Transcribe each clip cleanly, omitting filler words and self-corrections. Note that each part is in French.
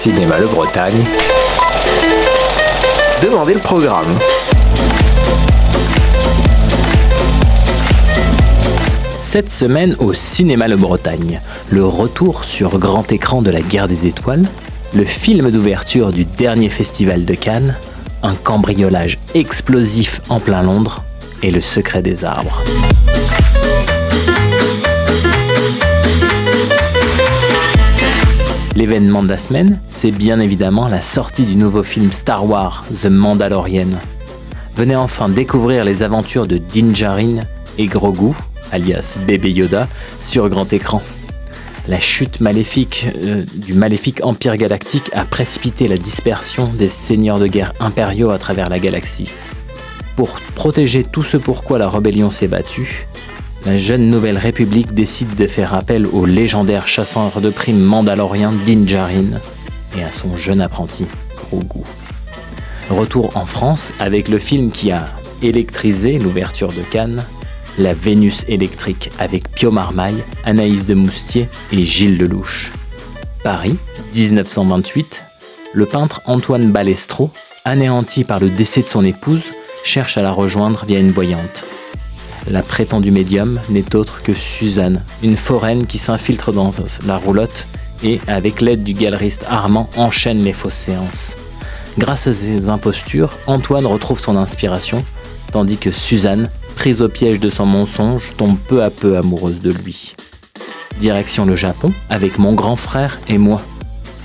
Cinéma Le Bretagne. Demandez le programme. Cette semaine au Cinéma Le Bretagne, le retour sur grand écran de La Guerre des Étoiles, le film d'ouverture du dernier festival de Cannes, un cambriolage explosif en plein Londres et Le Secret des arbres. L'événement de la semaine, c'est bien évidemment la sortie du nouveau film Star Wars, The Mandalorian. Venez enfin découvrir les aventures de Din Djarin et Grogu, alias Bébé Yoda, sur grand écran. La chute maléfique du maléfique Empire Galactique a précipité la dispersion des seigneurs de guerre impériaux à travers la galaxie. Pour protéger tout ce pourquoi la rébellion s'est battue, la jeune Nouvelle République décide de faire appel au légendaire chasseur de primes mandalorien Din Djarin et à son jeune apprenti, Grogu. Retour en France avec le film qui a électrisé l'ouverture de Cannes, La Vénus électrique avec Pio Marmaille, Anaïs de Moustier et Gilles Lelouch. Paris, 1928, le peintre Antoine Balestro, anéanti par le décès de son épouse, cherche à la rejoindre via une voyante. La prétendue médium n'est autre que Suzanne, une foraine qui s'infiltre dans la roulotte et, avec l'aide du galeriste Armand, enchaîne les fausses séances. Grâce à ces impostures, Antoine retrouve son inspiration, tandis que Suzanne, prise au piège de son mensonge, tombe peu à peu amoureuse de lui. Direction le Japon, avec Mon grand frère et moi.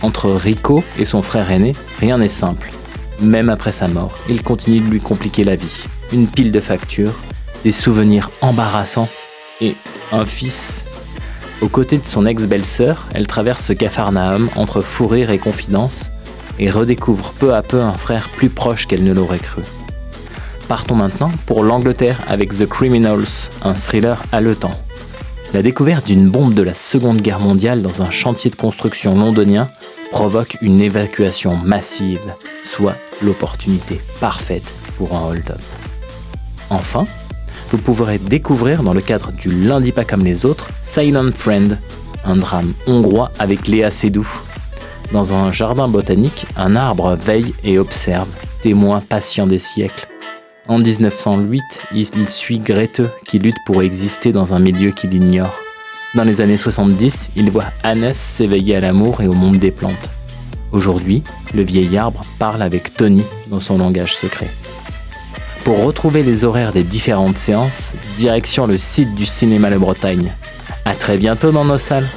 Entre Rico et son frère aîné, rien n'est simple. Même après sa mort, il continue de lui compliquer la vie. Une pile de factures, des souvenirs embarrassants et un fils. Aux côtés de son ex-belle-sœur, elle traverse ce Capharnaüm entre fou rire et confidence et redécouvre peu à peu un frère plus proche qu'elle ne l'aurait cru. Partons maintenant pour l'Angleterre avec The Criminals, un thriller haletant. La découverte d'une bombe de la Seconde Guerre mondiale dans un chantier de construction londonien provoque une évacuation massive, soit l'opportunité parfaite pour un hold-up. Enfin, vous pourrez découvrir dans le cadre du Lundi pas comme les autres, Silent Friend, un drame hongrois avec Léa Seydoux. Dans un jardin botanique, un arbre veille et observe, témoin patient des siècles. En 1908, il suit Grete qui lutte pour exister dans un milieu qu'il ignore. Dans les années 70, il voit Hannes s'éveiller à l'amour et au monde des plantes. Aujourd'hui, le vieil arbre parle avec Tony dans son langage secret. Pour retrouver les horaires des différentes séances, direction le site du Cinéma Le Bretagne. À très bientôt dans nos salles.